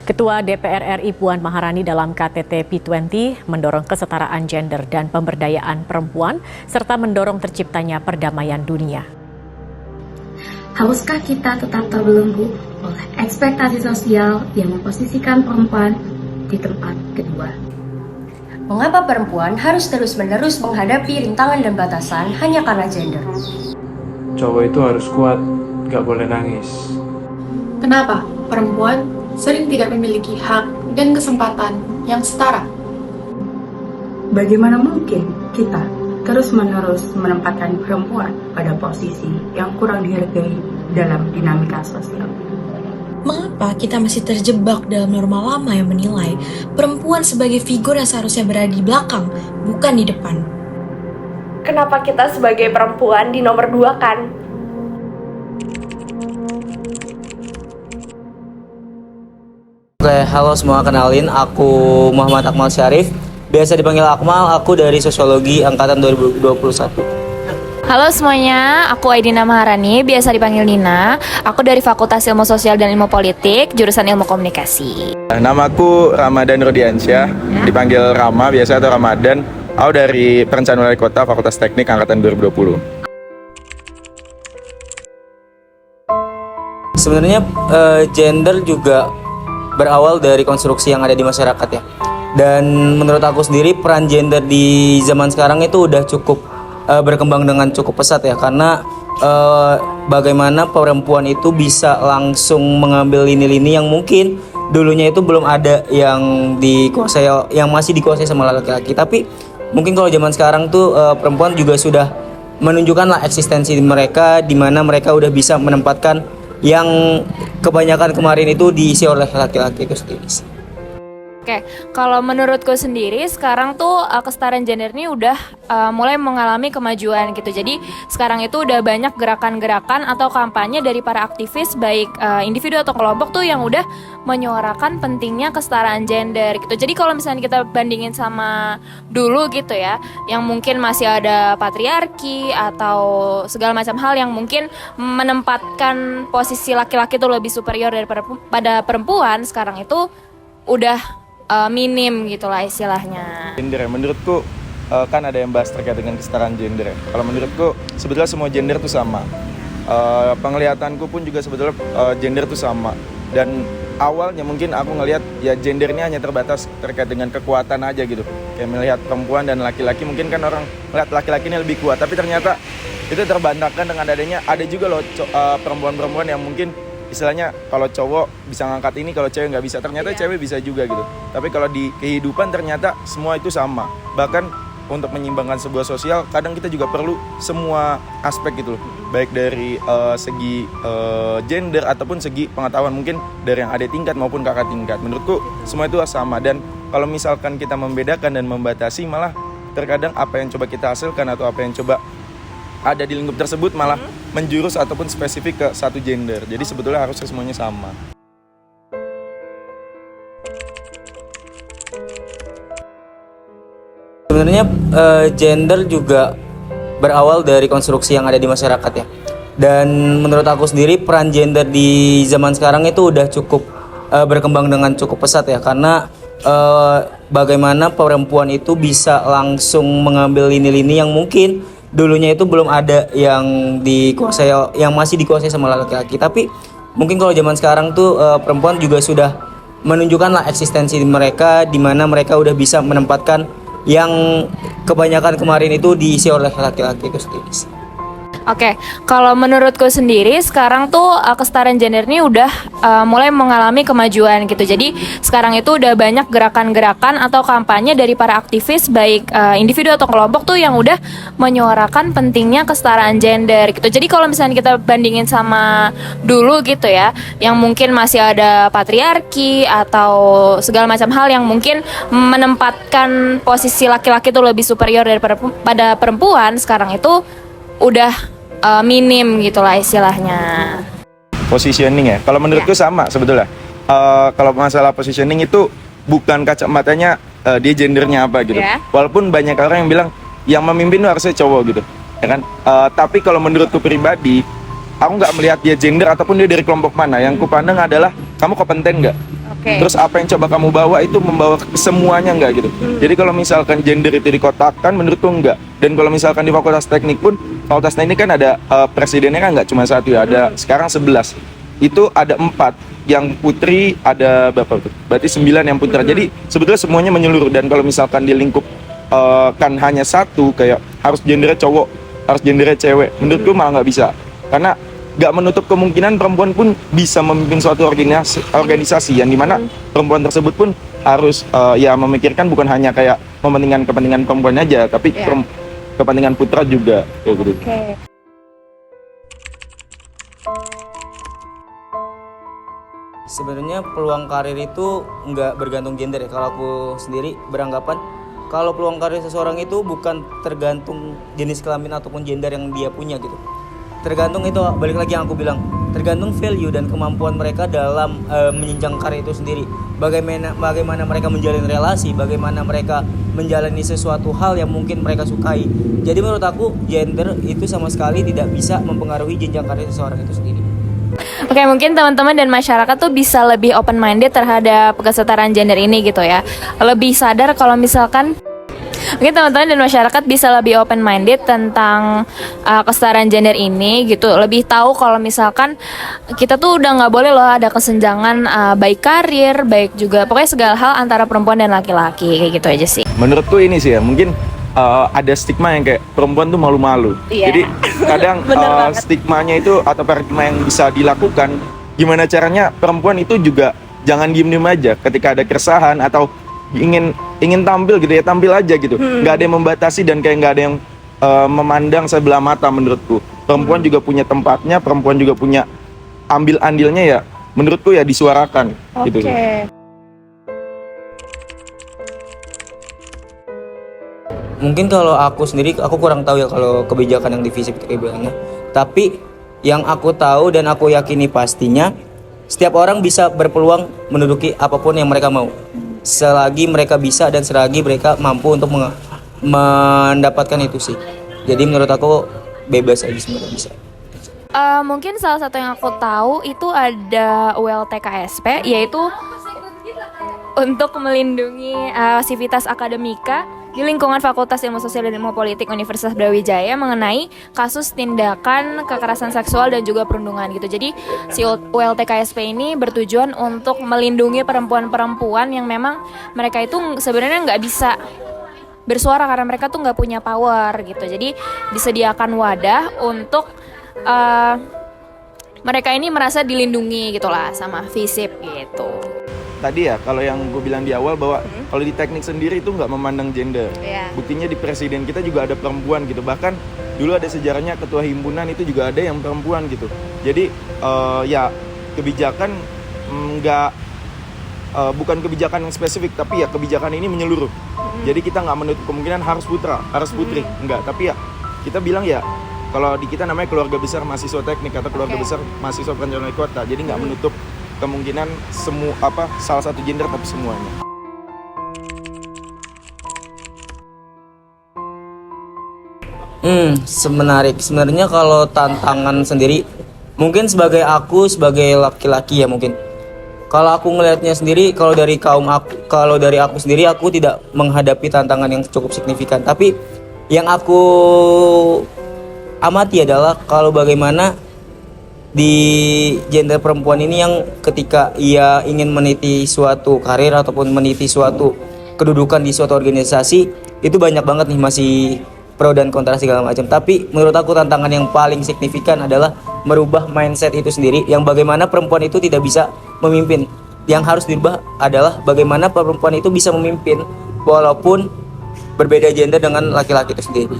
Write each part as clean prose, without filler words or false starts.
Ketua DPR RI Puan Maharani dalam KTT P20 mendorong kesetaraan gender dan pemberdayaan perempuan serta mendorong terciptanya perdamaian dunia. Haruskah kita tetap terbelenggu oleh ekspektasi sosial yang memposisikan perempuan di tempat kedua? Mengapa perempuan harus terus-menerus menghadapi rintangan dan batasan hanya karena gender? Cowok itu harus kuat, gak boleh nangis. Kenapa perempuan sering tidak memiliki hak dan kesempatan yang setara? Bagaimana mungkin kita terus-menerus menempatkan perempuan pada posisi yang kurang dihargai dalam dinamika sosial? Mengapa kita masih terjebak dalam norma lama yang menilai perempuan sebagai figur yang seharusnya berada di belakang, bukan di depan? Kenapa kita sebagai perempuan di nomor 2 kan? Oke, halo semua, kenalin aku Muhammad Akmal Syarif. Biasa dipanggil Akmal, aku dari Sosiologi Angkatan 2021. Halo semuanya, aku Aidina Maharani, biasa dipanggil Nina. Aku dari Fakultas Ilmu Sosial dan Ilmu Politik, jurusan Ilmu Komunikasi. Namaku Ramadan Rodiansyah, dipanggil Rama biasa atau Ramadan. Aku dari Perencanaan Wali Kota, Fakultas Teknik Angkatan 2020. Sebenarnya gender juga berawal dari konstruksi yang ada di masyarakat ya. Dan menurut aku sendiri peran gender di zaman sekarang itu udah cukup berkembang dengan cukup pesat ya, karena bagaimana perempuan itu bisa langsung mengambil lini-lini yang mungkin dulunya itu belum ada yang dikuasai, yang masih dikuasai sama laki-laki. Tapi mungkin kalau zaman sekarang tuh perempuan juga sudah menunjukkan lah eksistensi mereka, di mana mereka udah bisa menempatkan yang kebanyakan kemarin itu diisi oleh laki-laki itu sendiri. Oke, kalau menurutku sendiri sekarang tuh kesetaraan gender ini udah mulai mengalami kemajuan gitu. Jadi sekarang itu udah banyak gerakan-gerakan atau kampanye dari para aktivis baik individu atau kelompok tuh yang udah menyuarakan pentingnya kesetaraan gender gitu. Jadi kalau misalnya kita bandingin sama dulu gitu ya, yang mungkin masih ada patriarki atau segala macam hal yang mungkin menempatkan posisi laki-laki tuh lebih superior daripada perempuan, sekarang itu udah minim gitulah istilahnya. Gender, menurutku kan ada yang bahas terkait dengan kesetaraan gender. Kalau menurutku sebetulnya semua gender itu sama. Penglihatanku pun juga sebetulnya gender itu sama. Dan awalnya mungkin aku ngelihat ya gender ini hanya terbatas terkait dengan kekuatan aja gitu. Kayak melihat perempuan dan laki-laki, mungkin kan orang melihat laki-laki ini lebih kuat. Tapi ternyata itu terbantahkan dengan adanya ada juga loh perempuan-perempuan yang mungkin istilahnya kalau cowok bisa ngangkat ini, kalau cewek nggak bisa. Ternyata cewek bisa juga gitu. Tapi kalau di kehidupan ternyata semua itu sama. Bahkan untuk menyimbangkan sebuah sosial, kadang kita juga perlu semua aspek gitu loh. Baik dari segi gender ataupun segi pengetahuan, mungkin dari yang adik tingkat maupun kakak tingkat. Menurutku semua itu sama. Dan kalau misalkan kita membedakan dan membatasi, malah terkadang apa yang coba kita hasilkan atau apa yang coba ada di lingkup tersebut malah menjurus ataupun spesifik ke satu gender. Jadi sebetulnya harusnya semuanya sama. Sebenarnya gender juga berawal dari konstruksi yang ada di masyarakat ya. Dan menurut aku sendiri peran gender di zaman sekarang itu udah cukup berkembang dengan cukup pesat ya, karena bagaimana perempuan itu bisa langsung mengambil lini-lini yang mungkin dulunya itu belum ada yang dikuasai, yang masih dikuasai sama laki-laki. Tapi mungkin kalau zaman sekarang tuh perempuan juga sudah menunjukkan lah eksistensi mereka, di mana mereka udah bisa menempatkan yang kebanyakan kemarin itu diisi oleh laki-laki itu sendiri. Oke, kalau menurutku sendiri sekarang tuh kesetaraan gender ini udah mulai mengalami kemajuan gitu. Jadi sekarang itu udah banyak gerakan-gerakan atau kampanye dari para aktivis baik individu atau kelompok tuh yang udah menyuarakan pentingnya kesetaraan gender gitu. Jadi kalau misalnya kita bandingin sama dulu gitu ya, yang mungkin masih ada patriarki atau segala macam hal yang mungkin menempatkan posisi laki-laki tuh lebih superior daripada perempuan, sekarang itu udah minim gitulah istilahnya. Positioning ya, kalau menurutku sama sebetulnya. Kalau masalah positioning itu bukan kacamatanya dia gendernya apa gitu. Walaupun banyak orang yang bilang yang memimpin itu harusnya cowok gitu, ya kan. Tapi kalau menurutku pribadi aku nggak melihat dia gender ataupun dia dari kelompok mana. Yang kupandang adalah kamu kompeten nggak. Terus apa yang coba kamu bawa itu membawa semuanya nggak gitu. Jadi kalau misalkan gender itu dikotakkan, menurutku enggak. Dan kalau misalkan di fakultas teknik pun, fakultas teknik kan ada presidennya kan nggak cuma satu ya, ada sekarang 11. Itu ada 4 yang putri, ada berapa? Berarti 9 yang putra. Jadi sebetulnya semuanya menyeluruh. Dan kalau misalkan di lingkup kan hanya satu, kayak harus gendernya cowok, harus gendernya cewek, menurutku malah nggak bisa. Karena nggak menutup kemungkinan perempuan pun bisa memimpin suatu organisasi yang dimana perempuan tersebut pun harus ya memikirkan bukan hanya kayak kepentingan perempuan aja, tapi kepentingan putra juga kayak gitu. Sebenarnya peluang karir itu nggak bergantung gender ya. Kalau aku sendiri beranggapan kalau peluang karir seseorang itu bukan tergantung jenis kelamin ataupun gender yang dia punya gitu. Tergantung itu, balik lagi yang aku bilang, tergantung value dan kemampuan mereka dalam menjenjang karir itu sendiri. Bagaimana mereka menjalin relasi, bagaimana mereka menjalani sesuatu hal yang mungkin mereka sukai. Jadi menurut aku gender itu sama sekali tidak bisa mempengaruhi jenjang karir seseorang itu sendiri. Oke, mungkin teman-teman dan masyarakat tuh bisa lebih open minded terhadap kesetaraan gender ini gitu ya. Lebih sadar kalau misalkan mungkin teman-teman dan masyarakat bisa lebih open minded tentang kesetaraan gender ini gitu. Lebih tahu kalau misalkan kita tuh udah nggak boleh loh ada kesenjangan baik karir, baik juga pokoknya segala hal antara perempuan dan laki-laki, kayak gitu aja sih. Menurutku ini sih ya, mungkin ada stigma yang kayak perempuan tuh malu-malu. Jadi kadang stigmanya itu atau paradigma yang bisa dilakukan, gimana caranya perempuan itu juga jangan diem-diem aja ketika ada keresahan atau ingin tampil gitu ya, tampil aja gitu. Nggak ada yang membatasi dan kayak nggak ada yang memandang sebelah mata menurutku. Perempuan juga punya tempatnya, perempuan juga punya ambil andilnya ya. Menurutku ya disuarakan gitu. Mungkin kalau aku sendiri, aku kurang tahu ya kalau kebijakan yang di FISIP itu kayak gimana. Tapi yang aku tahu dan aku yakini pastinya, setiap orang bisa berpeluang menduduki apapun yang mereka mau. Selagi mereka bisa dan selagi mereka mampu untuk mendapatkan itu sih. Jadi menurut aku bebas aja sebenarnya bisa. Mungkin salah satu yang aku tahu itu ada ULTKSP, yaitu untuk melindungi sivitas akademika di lingkungan Fakultas Ilmu Sosial dan Ilmu Politik Universitas Brawijaya mengenai kasus tindakan kekerasan seksual dan juga perundungan gitu. Jadi si ULTKSP ini bertujuan untuk melindungi perempuan-perempuan yang memang mereka itu sebenarnya nggak bisa bersuara karena mereka tuh nggak punya power gitu. Jadi disediakan wadah untuk mereka ini merasa dilindungi gitulah sama FISIP gitu. Tadi ya, kalau yang gue bilang di awal bahwa kalau di teknik sendiri itu nggak memandang gender. Buktinya di presiden kita juga ada perempuan gitu. Bahkan dulu ada sejarahnya ketua himpunan itu juga ada yang perempuan gitu. Jadi ya kebijakan bukan kebijakan yang spesifik, tapi ya kebijakan ini menyeluruh. Jadi kita nggak menutup kemungkinan harus putra, harus putri, enggak. Tapi ya kita bilang ya kalau di kita namanya keluarga besar mahasiswa teknik atau keluarga besar mahasiswa perencanaan wali kota. Jadi nggak menutup kemungkinan salah satu gender tapi semuanya. Sebenarnya kalau tantangan sendiri mungkin sebagai laki-laki ya mungkin. Kalau aku ngelihatnya sendiri, kalau dari aku sendiri aku tidak menghadapi tantangan yang cukup signifikan. Tapi yang aku amati adalah kalau bagaimana di gender perempuan ini yang ketika ia ingin meniti suatu karir ataupun meniti suatu kedudukan di suatu organisasi itu banyak banget nih masih pro dan kontra segala macam. Tapi menurut aku tantangan yang paling signifikan adalah merubah mindset itu sendiri, yang bagaimana perempuan itu tidak bisa memimpin. Yang harus dirubah adalah bagaimana perempuan itu bisa memimpin walaupun berbeda gender dengan laki-laki itu sendiri.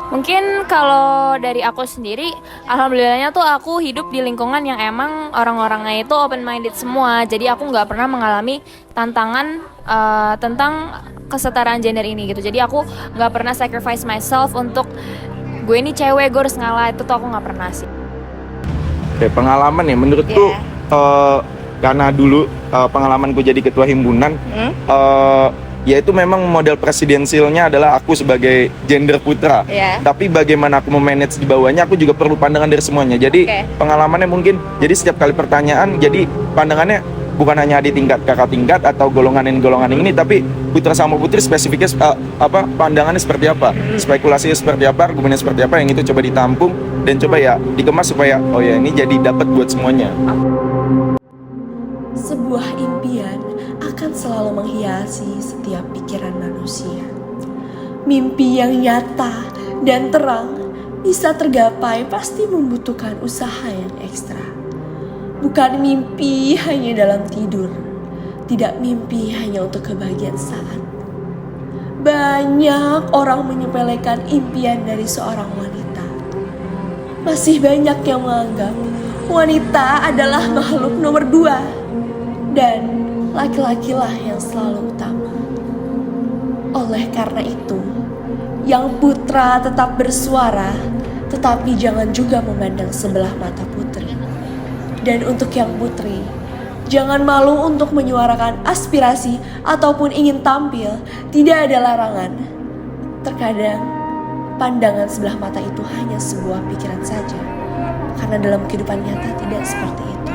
Mungkin kalau dari aku sendiri, alhamdulillahnya tuh aku hidup di lingkungan yang emang orang-orangnya itu open minded semua. Jadi aku nggak pernah mengalami tantangan tentang kesetaraan gender ini gitu. Jadi aku nggak pernah sacrifice myself untuk gue ini cewek, gue harus ngalah, itu tuh aku nggak pernah sih. Oke, pengalaman ya menurutku karena dulu pengalamanku jadi ketua himpunan, yaitu memang model presidensialnya adalah aku sebagai gender putra. Tapi bagaimana aku memanage di bawahnya, aku juga perlu pandangan dari semuanya. Jadi pengalamannya mungkin, jadi setiap kali pertanyaan, jadi pandangannya bukan hanya di tingkat kakak tingkat atau golongan ini, tapi putra sama putri spesifiknya pandangannya seperti apa, spekulasinya seperti apa, argumennya seperti apa, yang itu coba ditampung dan coba ya dikemas supaya oh ya ini jadi dapat buat semuanya. Sebuah impian akan selalu menghiasi setiap pikiran manusia. Mimpi yang nyata dan terang bisa tergapai pasti membutuhkan usaha yang ekstra. Bukan mimpi hanya dalam tidur, tidak mimpi hanya untuk kebahagiaan saat. Banyak orang menyepelekan impian dari seorang wanita. Masih banyak yang menganggap wanita adalah makhluk nomor 2 dan laki-lakilah yang selalu utama. Oleh karena itu, yang putra tetap bersuara, tetapi jangan juga memandang sebelah mata putri. Dan untuk yang putri, jangan malu untuk menyuarakan aspirasi ataupun ingin tampil, tidak ada larangan. Terkadang, pandangan sebelah mata itu hanya sebuah pikiran saja, karena dalam kehidupan nyata tidak seperti itu.